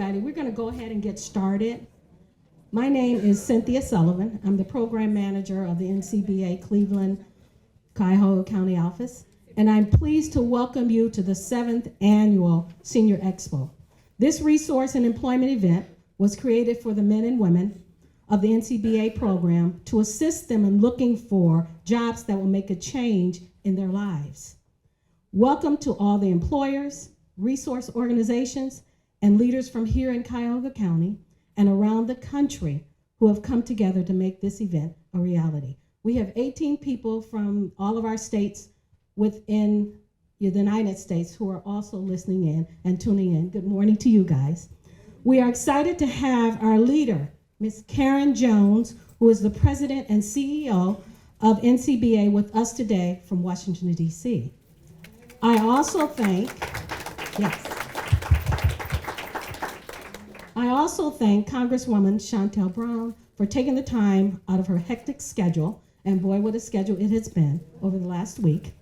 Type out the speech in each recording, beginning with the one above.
everybody. We're going to go ahead and get started. My name is Cynthia Sullivan. I'm the program manager of the NCBA Cleveland, Cuyahoga County office, and I'm pleased to welcome you to the 7th annual Senior Expo. This resource and employment event was created for the men and women of the NCBA program to assist them in looking for jobs that will make a change in their lives. Welcome to all the employers, resource organizations, and leaders from here in Cuyahoga County and around the country who have come together to make this event a reality. We have 18 people from all of our states within the United States who are also listening in and tuning in. Good morning to you guys. We are excited to have our leader, Ms. Karen Jones, who is the president and CEO of NCBA, with us today from Washington, D.C. I also thank Congresswoman Shontel Brown for taking the time out of her hectic schedule, and boy, what a schedule it has been over the last week,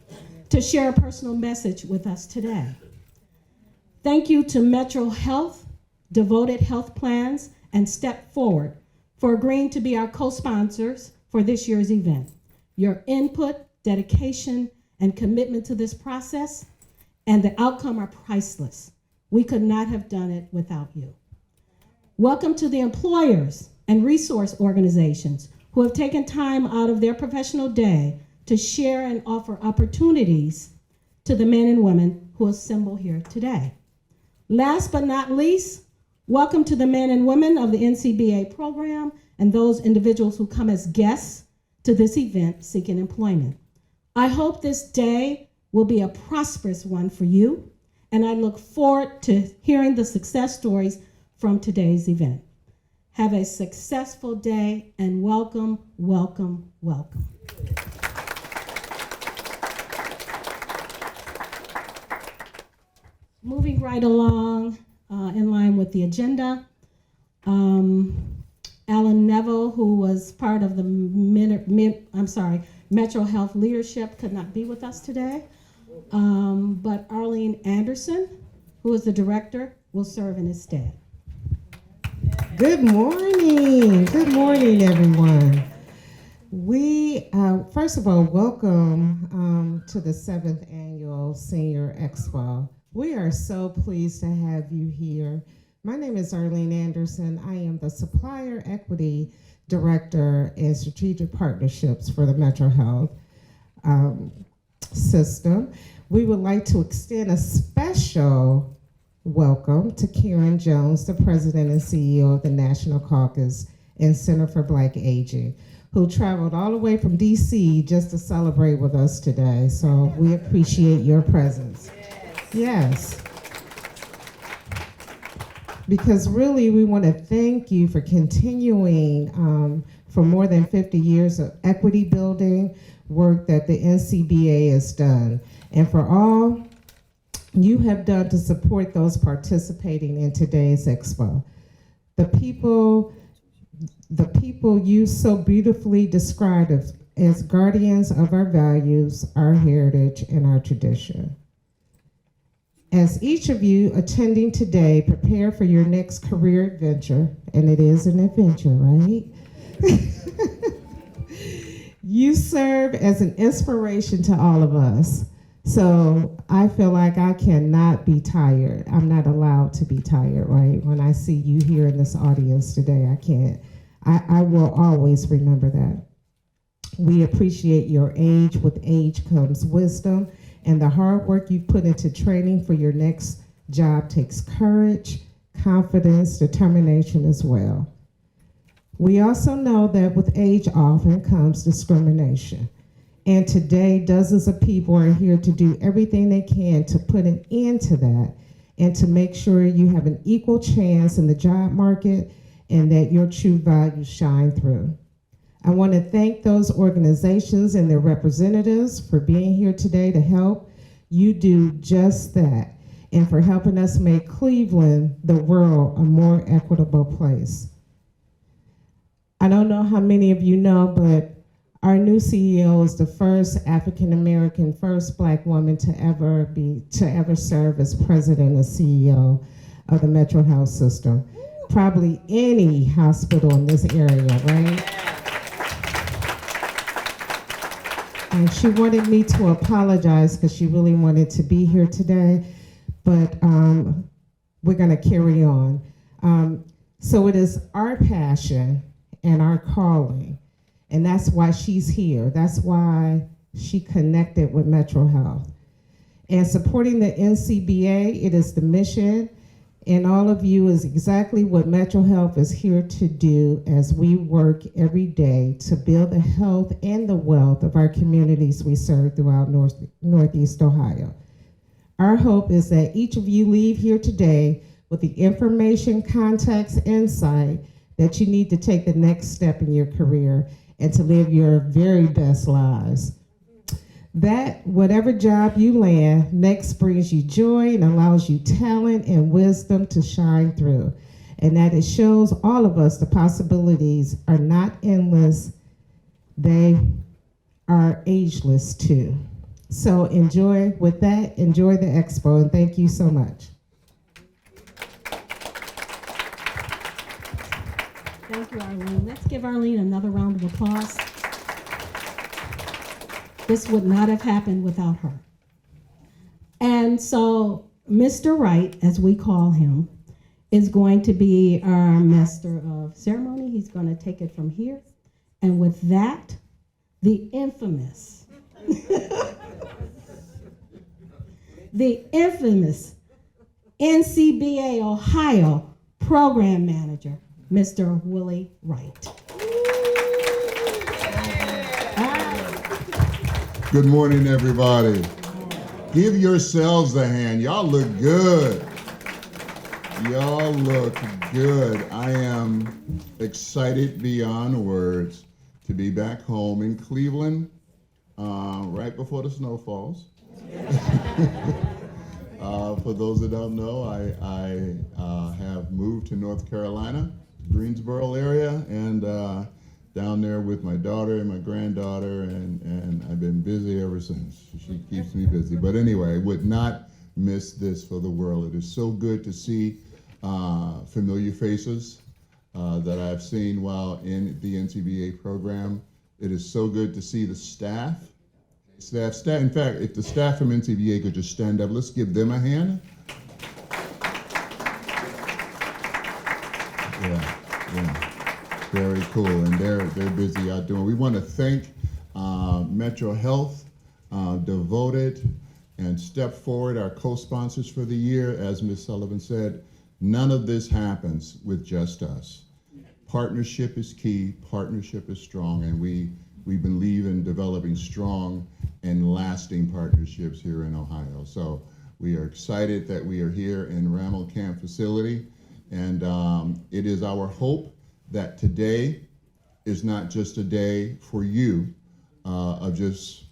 to share a personal message with us today. Thank you to Metro Health, Devoted Health Plans, and Step Forward for agreeing to be our co-sponsors for this year's event. Your input, dedication, and commitment to this process and the outcome are priceless. We could not have done it without you. Welcome to the employers and resource organizations who have taken time out of their professional day to share and offer opportunities to the men and women who assemble here today. Last but not least, welcome to the men and women of the NCBA program and those individuals who come as guests to this event seeking employment. I hope this day will be a prosperous one for you, and I look forward to hearing the success stories from today's event. Have a successful day and welcome, welcome, welcome. Moving right along in line with the agenda, Alan Neville, who was part of the Metro Health leadership, could not be with us today, but Arlene Anderson, who is the director, will serve in his stead. Good morning, everyone. We, first of all, welcome to the 7th annual Senior Expo. We are so pleased to have you here. My name is Arlene Anderson. I am the Supplier Equity Director and Strategic Partnerships for the Metro Health system. We would like to extend a special welcome to Karen Jones, the President and CEO of the National Caucus and Center for Black Aging, who traveled all the way from DC just to celebrate with us today. So we appreciate your presence. Yes. Because really we want to thank you for continuing for more than 50 years of equity building work that the NCBA has done, and for all you have done to support those participating in today's expo. The people you so beautifully described as guardians of our values, our heritage, and our tradition. As each of you attending today prepare for your next career adventure, and it is an adventure, right? You serve as an inspiration to all of us. So I feel like I cannot be tired. I'm not allowed to be tired, right? When I see you here in this audience today, I can't. I will always remember that. We appreciate your age. With age comes wisdom, and the hard work you've put into training for your next job takes courage, confidence, determination as well. We also know that with age often comes discrimination. And today, dozens of people are here to do everything they can to put an end to that and to make sure you have an equal chance in the job market and that your true values shine through. I want to thank those organizations and their representatives for being here today to help you do just that and for helping us make Cleveland, the world, a more equitable place. I don't know how many of you know, but our new CEO is the first African-American, first Black woman to ever serve as president and CEO of the Metro Health System. Probably any hospital in this area, right? And she wanted me to apologize because she really wanted to be here today, but we're going to carry on. So it is our passion and our calling, and that's why she's here. That's why she connected with Metro Health. And supporting the NCBA, it is the mission, and all of you is exactly what Metro Health is here to do as we work every day to build the health and the wealth of our communities we serve throughout Northeast Ohio. Our hope is that each of you leave here today with the information, context, insight that you need to take the next step in your career and to live your very best lives. That whatever job you land next brings you joy and allows you talent and wisdom to shine through. And that it shows all of us the possibilities are not endless, they are ageless too. So enjoy the Expo, and thank you so much. Thank you, Arlene. Let's give Arlene another round of applause. This would not have happened without her. And so Mr. Wright, as we call him, is going to be our master of ceremony. He's going to take it from here. And with that, the infamous, the infamous NCBA Ohio Program Manager, Mr. Willie Wright. Good morning, everybody. Give yourselves a hand. Y'all look good. Y'all look good. I am excited beyond words to be back home in Cleveland right before the snow falls. For those that don't know, I have moved to North Carolina, Greensboro area, and down there with my daughter and my granddaughter, and I've been busy ever since. She keeps me busy. But anyway, I would not miss this for the world. It is so good to see familiar faces that I've seen while in the NCBA program. It is so good to see the staff. In fact, if the staff from NCBA could just stand up, let's give them a hand. Yeah. Very cool, and they're busy out doing. We want to thank Metro Health, Devoted, and Step Forward, our co-sponsors for the year. As Ms. Sullivan said, none of this happens with just us. Partnership is key, partnership is strong, and we believe in developing strong and lasting partnerships here in Ohio. So we are excited that we are here in Rammel Camp facility, and it is our hope that today is not just a day for you of just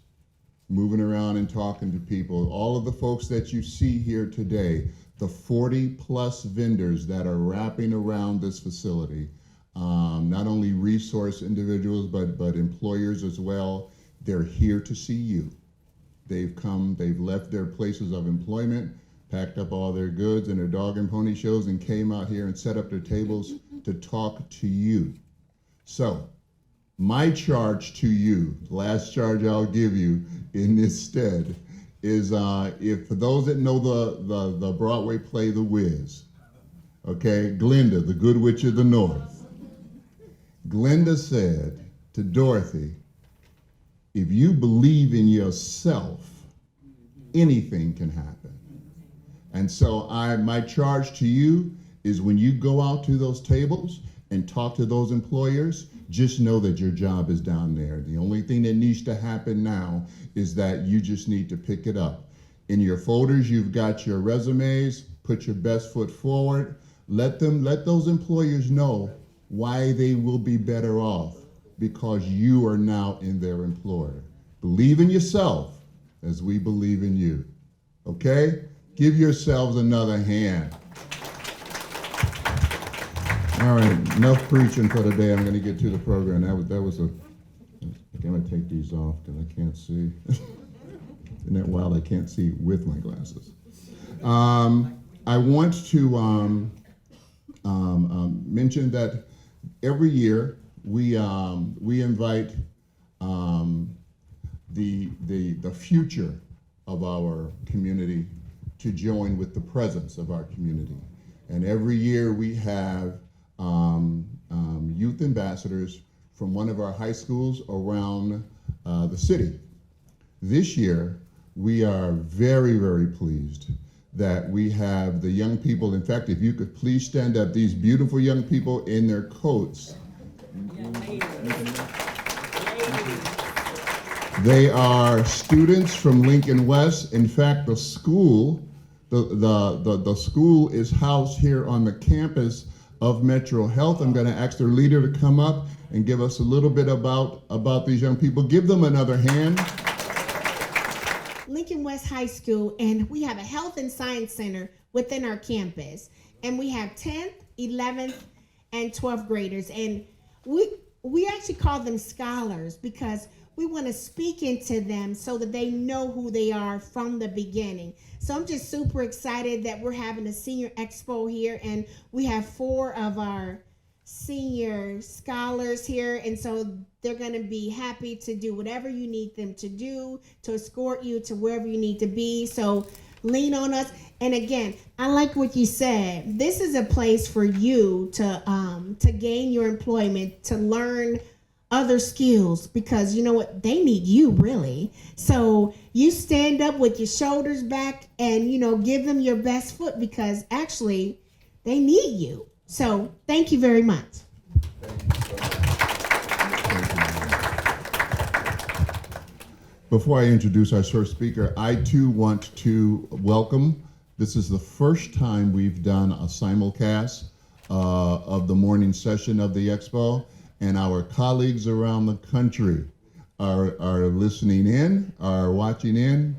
moving around and talking to people. All of the folks that you see here today, the 40+ vendors that are wrapping around this facility, not only resource individuals, but employers as well, they're here to see you. They've left their places of employment, packed up all their goods and their dog and pony shows, and came out here and set up their tables to talk to you. So, my charge to you, the last charge I'll give you in this stead, is if for those that know the Broadway play The Wiz, okay, Glinda, the Good Witch of the North. Glinda said to Dorothy, if you believe in yourself, anything can happen. And so my charge to you is when you go out to those tables and talk to those employers, just know that your job is down there. The only thing that needs to happen now is that you just need to pick it up. In your folders, you've got your resumes, put your best foot forward. Let those employers know why they will be better off because you are now in their employer. Believe in yourself as we believe in you. Okay? Give yourselves another hand. All right, enough preaching for today. I'm going to get to the program. I'm going to take these off because I can't see. Isn't that wild? I can't see with my glasses. I want to mention that every year we invite the future of our community to join with the presence of our community. And every year we have youth ambassadors from one of our high schools around the city. This year, we are very, very pleased that we have the young people. In fact, if you could please stand up, these beautiful young people in their coats. They are students from Lincoln West. In fact, the school, the school is housed here on the campus of Metro Health. I'm going to ask their leader to come up and give us a little bit about these young people. Give them another hand. Lincoln West High School, and we have a health and science center within our campus. And we have 10th, 11th, and 12th graders. And we actually call them scholars because we want to speak into them so that they know who they are from the beginning. So I'm just super excited that we're having a senior expo here, and we have 4 of our senior scholars here, and so they're going to be happy to do whatever you need them to do to escort you to wherever you need to be. So lean on us. And again, I like what you said. This is a place for you to gain your employment, to learn other skills, because you know what, they need you really. So you stand up with your shoulders back and give them your best foot, because actually they need you. So thank you very much. Before I introduce our first speaker, I too want to welcome. This is the first time we've done a simulcast of the morning session of the Expo, and our colleagues around the country are listening in, are watching in.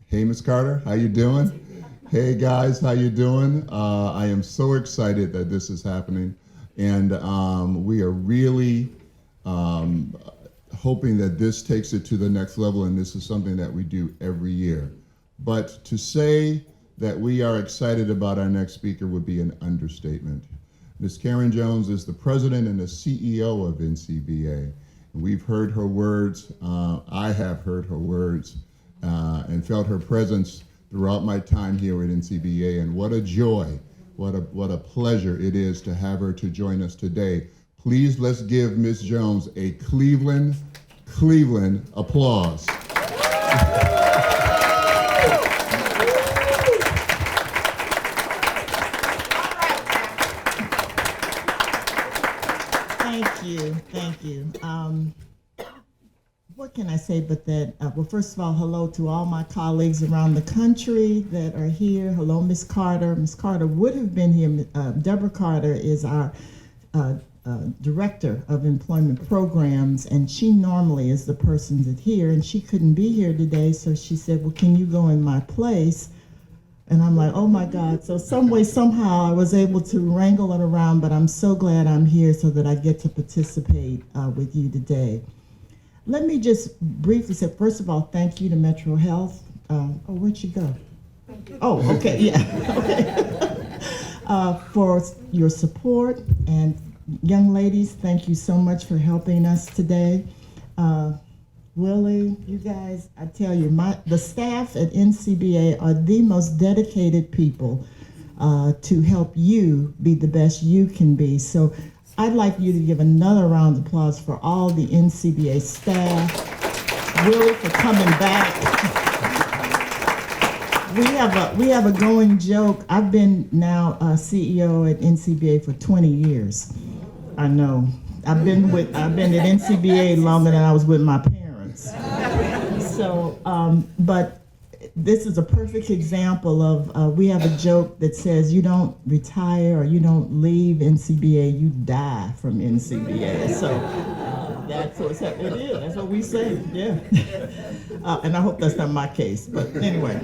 Hey, Ms. Carter, how you doing? Hey guys, how you doing? I am so excited that this is happening, and we are really hoping that this takes it to the next level, and this is something that we do every year. But to say that we are excited about our next speaker would be an understatement. Ms. Karen Jones is the president and the CEO of NCBA. We've heard her words, I have heard her words, and felt her presence throughout my time here at NCBA, and what a joy, what a pleasure it is to have her to join us today. Please, let's give Ms. Jones a Cleveland applause. Thank you. What can I say but that, well, first of all, hello to all my colleagues around the country that are here. Hello, Ms. Carter. Ms. Carter would have been here. Deborah Carter is our Director of Employment Programs, and she normally is the person that's here, and she couldn't be here today, so she said, well, can you go in my place? And I'm like, oh my God. So some way, somehow I was able to wrangle it around, but I'm so glad I'm here so that I get to participate with you today. Let me just briefly say, first of all, thank you to Metro Health. Where'd she go? Oh, okay, yeah, okay. For your support, and young ladies, thank you so much for helping us today. Willie, you guys, I tell you, the staff at NCBA are the most dedicated people to help you be the best you can be. So I'd like you to give another round of applause for all the NCBA staff. Willie, for coming back. We have a going joke. I've been now CEO at NCBA for 20 years. I know. I've been at NCBA longer than I was with my parents. So, but this is a perfect example of, we have a joke that says you don't retire or you don't leave NCBA, you die from NCBA. So that's what's happening. It is, that's what we say, yeah. And I hope that's not my case, but anyway.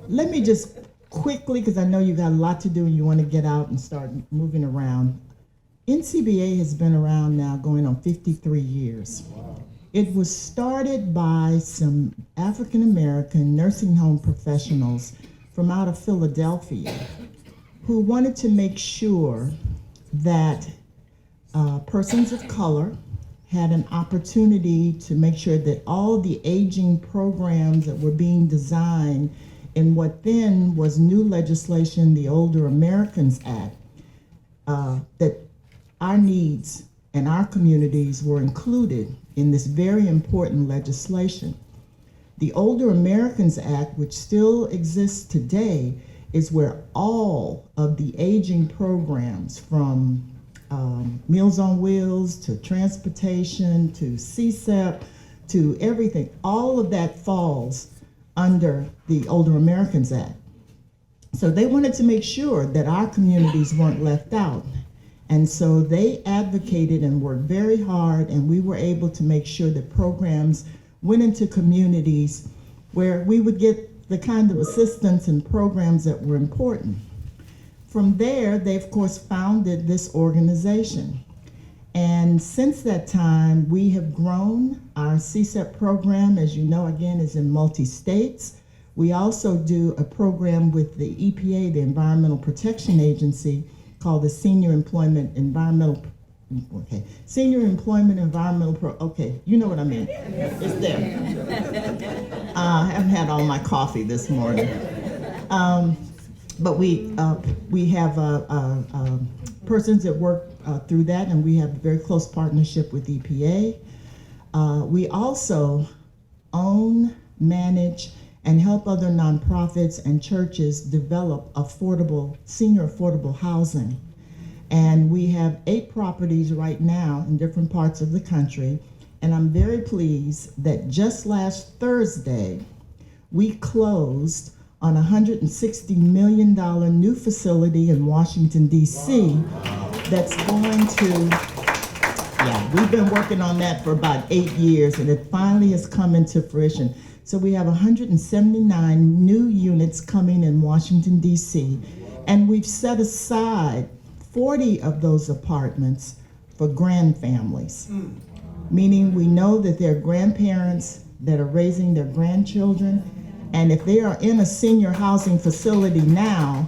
Let me just quickly, because I know you got a lot to do and you want to get out and start moving around. NCBA has been around now going on 53 years. Wow. It was started by some African-American nursing home professionals from out of Philadelphia who wanted to make sure that persons of color had an opportunity to make sure that all the aging programs that were being designed in what then was new legislation, the Older Americans Act, that our needs and our communities were included in this very important legislation. The Older Americans Act, which still exists today, is where all of the aging programs from Meals on Wheels to transportation to CSEP to everything, all of that falls under the Older Americans Act. So they wanted to make sure that our communities weren't left out. And so they advocated and worked very hard, and we were able to make sure that programs went into communities where we would get the kind of assistance and programs that were important. From there, they of course founded this organization. And since that time, we have grown. Our CSEP program, as you know, again, is in multi-states. We also do a program with the EPA, the Environmental Protection Agency, called the Senior Employment Environmental, you know what I mean. It's there. I haven't had all my coffee this morning. But we have persons that work through that, and we have a very close partnership with EPA. We also own, manage, and help other nonprofits and churches develop senior affordable housing. And we have 8 properties right now in different parts of the country. And I'm very pleased that just last Thursday, we closed on a $160 million new facility in Washington, D.C. that's going to, we've been working on that for about 8 years, and it finally has come into fruition. So we have 179 new units coming in Washington, D.C., and we've set aside 40 of those apartments for grand families, meaning we know that there are grandparents that are raising their grandchildren, and if they are in a senior housing facility now,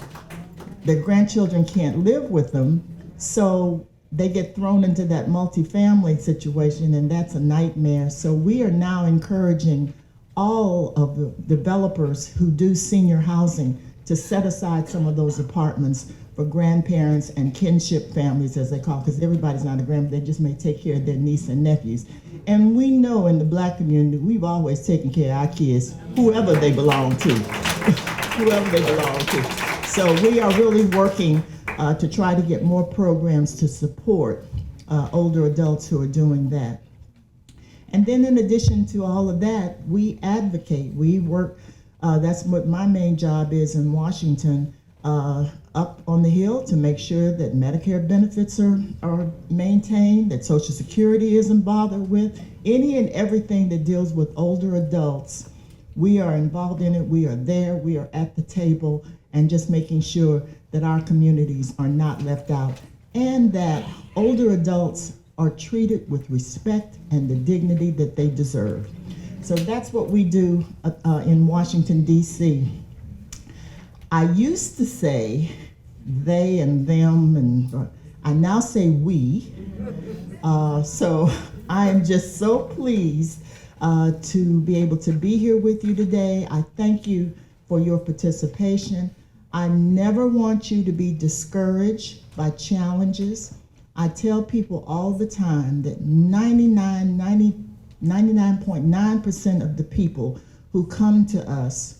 their grandchildren can't live with them, so they get thrown into that multifamily situation, and that's a nightmare. So we are now encouraging all of the developers who do senior housing to set aside some of those apartments for grandparents and kinship families, as they call it, because everybody's not a grandparent, they just may take care of their niece and nephews. And we know in the Black community, we've always taken care of our kids, whoever they belong to, whoever they belong to. So we are really working to try to get more programs to support older adults who are doing that. And then in addition to all of that, we advocate, we work, that's what my main job is in Washington, up on the Hill to make sure that Medicare benefits are maintained, that Social Security isn't bothered with, any and everything that deals with older adults. We are involved in it, we are there, we are at the table, and just making sure that our communities are not left out, and that older adults are treated with respect and the dignity that they deserve. So that's what we do in Washington, D.C. I used to say they and them, and I now say we. So I am just so pleased to be able to be here with you today. I thank you for your participation. I never want you to be discouraged by challenges. I tell people all the time that 99.9% of the people who come to us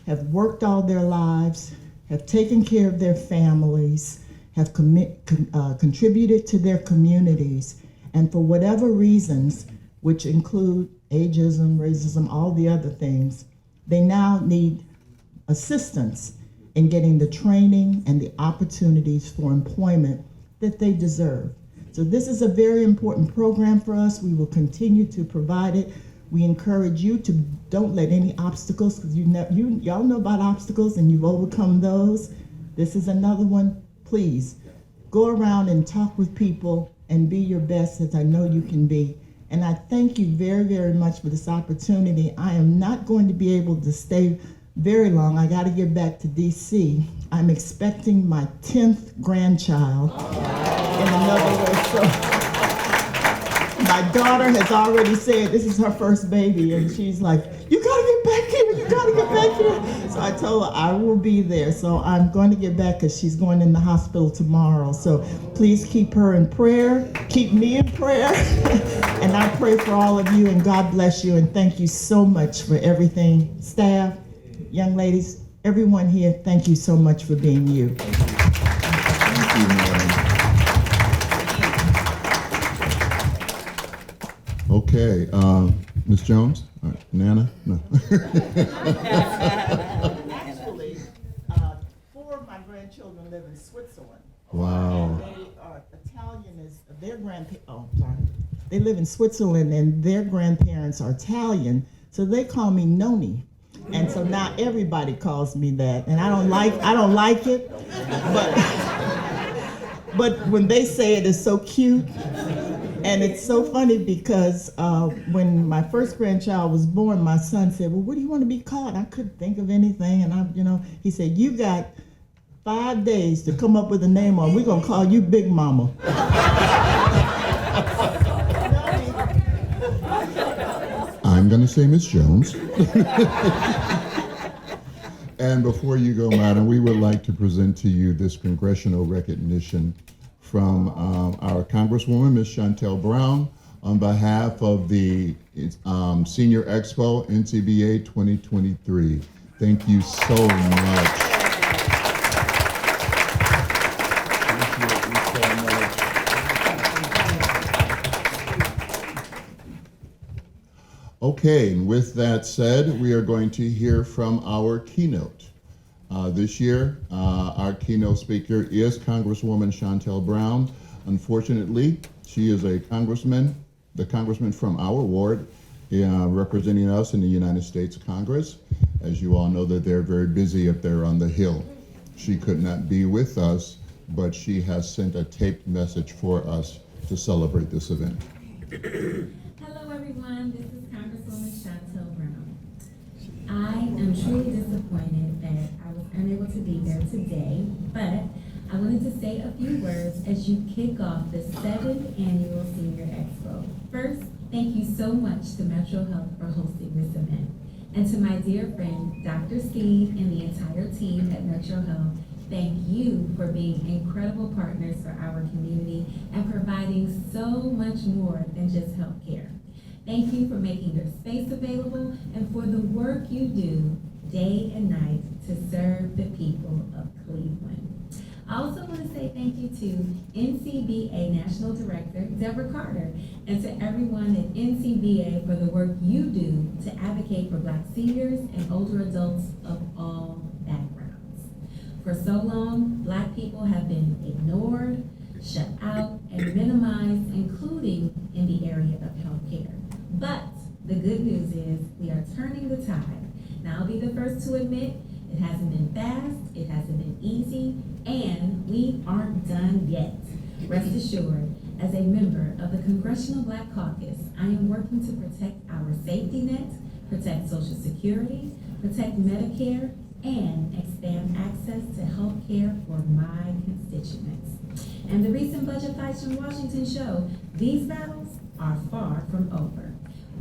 have worked all their lives, have taken care of their families, have contributed to their communities, and for whatever reasons, which include ageism, racism, all the other things, they now need assistance in getting the training and the opportunities for employment that they deserve. So this is a very important program for us. We will continue to provide it. We encourage you to don't let any obstacles, because y'all know about obstacles and you've overcome those. This is another one. Please go around and talk with people and be your best, as I know you can be. And I thank you very, very much for this opportunity. I am not going to be able to stay very long. I got to get back to DC. I'm expecting my 10th grandchild in another way. So my daughter has already said this is her first baby, and she's like, you gotta get back here, you gotta get back here. So I told her I will be there. So I'm going to get back because she's going in the hospital tomorrow. So please keep her in prayer, keep me in prayer, and I pray for all of you, and God bless you, and thank you so much for everything. Staff, young ladies, everyone here, thank you so much for being you. Thank you, madam. Okay, Ms. Jones? All right, Nana? No. Actually, 4 of my grandchildren live in Switzerland. Wow. They are Italian as their grandparents. Oh, sorry. They live in Switzerland, and their grandparents are Italian, so they call me Noni. And so now everybody calls me that, and I don't like it, but when they say it, it's so cute. And it's so funny because when my first grandchild was born, my son said, well, what do you want to be called? I couldn't think of anything. And he said, you got 5 days to come up with a name, or we're going to call you Big Mama. I'm going to say Ms. Jones. And before you go, madam, we would like to present to you this congressional recognition from our Congresswoman, Ms. Chantel Brown, on behalf of the Senior Expo NCBA 2023. Thank you so much. Thank you so much. Okay, and with that said, we are going to hear from our keynote. This year, our keynote speaker is Congresswoman Chantel Brown. Unfortunately, she is the congressman from our ward, representing us in the United States Congress. As you all know, that they're very busy up there on the Hill. She could not be with us, but she has sent a taped message for us to celebrate this event. Hello everyone, this is Congresswoman Chantel Brown. I am truly disappointed that I was unable to be there today, but I wanted to say a few words as you kick off the 7th Annual Senior Expo. First, thank you so much to Metro Health for hosting this event. And to my dear friend, Dr. Steve and the entire team at Metro Health, thank you for being incredible partners for our community and providing so much more than just healthcare. Thank you for making your space available and for the work you do day and night to serve the people of Cleveland. I also want to say thank you to NCBA National Director, Deborah Carter, and to everyone at NCBA for the work you do to advocate for Black seniors and older adults of all backgrounds. For so long, Black people have been ignored, shut out, and minimized, including in the area of healthcare. But the good news is we are turning the tide. Now, I'll be the first to admit it hasn't been fast, it hasn't been easy, and we aren't done yet. Rest assured, as a member of the Congressional Black Caucus, I am working to protect our safety net, protect Social Security, protect Medicare, and expand access to health care for my constituents. And the recent budget fights in Washington show these battles are far from over.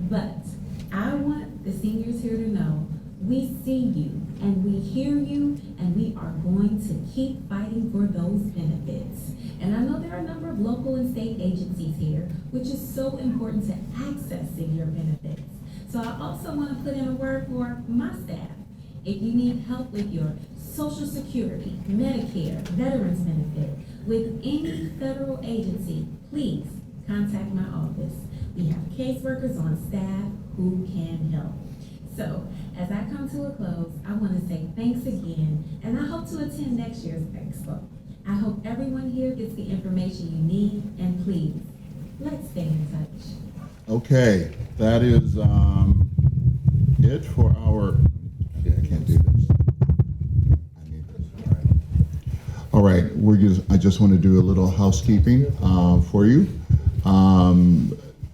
But I want the seniors here to know we see you and we hear you, and we are going to keep fighting for those benefits. And I know there are a number of local and state agencies here, which is so important to accessing your benefits. So I also want to put in a word for my staff. If you need help with your Social Security, Medicare, Veterans Benefit, with any federal agency, please contact my office. We have caseworkers on staff who can help. So, as I come to a close, I want to say thanks again, and I hope to attend next year's Expo. I hope everyone here gets the information you need, and please, let's stay in touch. Okay, that is it for our. Yeah, I can't do this. I need this. All right, I just want to do a little housekeeping for you.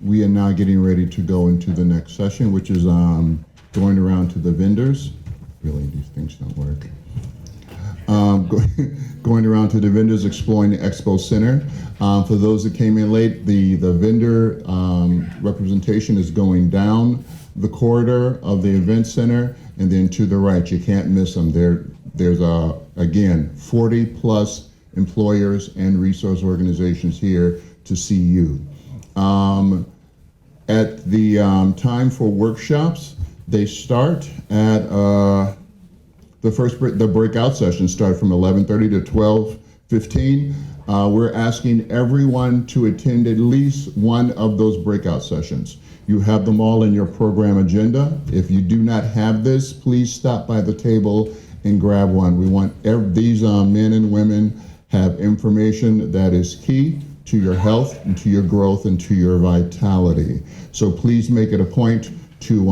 We are now getting ready to go into the next session, which is going around to the vendors. Really, these things don't work. Going around to the vendors, exploring the Expo Center. For those that came in late, the vendor representation is going down the corridor of the event center and then to the right. You can't miss them. There's again 40 plus employers and resource organizations here to see you. At the time for workshops, they start at the breakout sessions start from 11:30 to 12:15. We're asking everyone to attend at least one of those breakout sessions. You have them all in your program agenda. If you do not have this, please stop by the table and grab one. We want these men and women have information that is key to your health and to your growth and to your vitality. So please make it a point to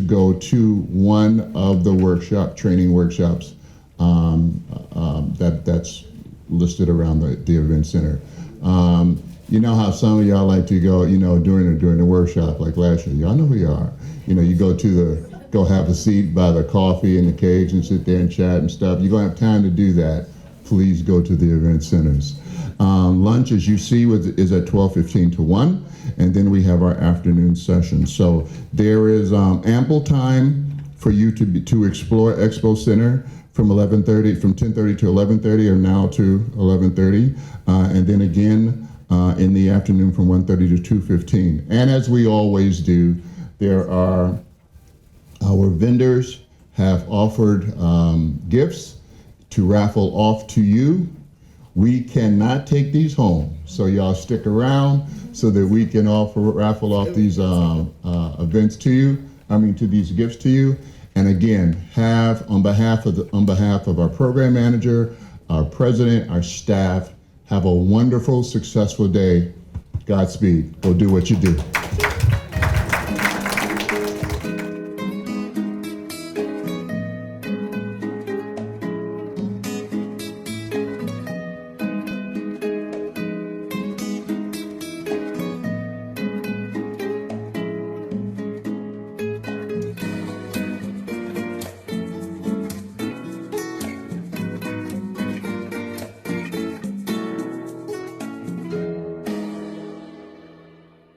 go to one of the training workshops that's listed around the event center. You know how some of y'all like to go, during the workshop, like last year. Y'all know who you are. You go have a seat by the coffee and the cakes and sit there and chat and stuff. You're gonna have time to do that. Please go to the event centers. Lunch, as you see, is at 12:15 to 1, and then we have our afternoon session. So there is ample time for you to explore Expo Center from 10:30 to 11:30, or now to 11:30, and then again in the afternoon from 1:30 to 2:15. And as we always do, our vendors have offered gifts to raffle off to you. We cannot take these home, so y'all stick around so that we can raffle off these these gifts to you. And again, on behalf of our program manager, our president, our staff, have a wonderful, successful day. Godspeed. Go do what you do.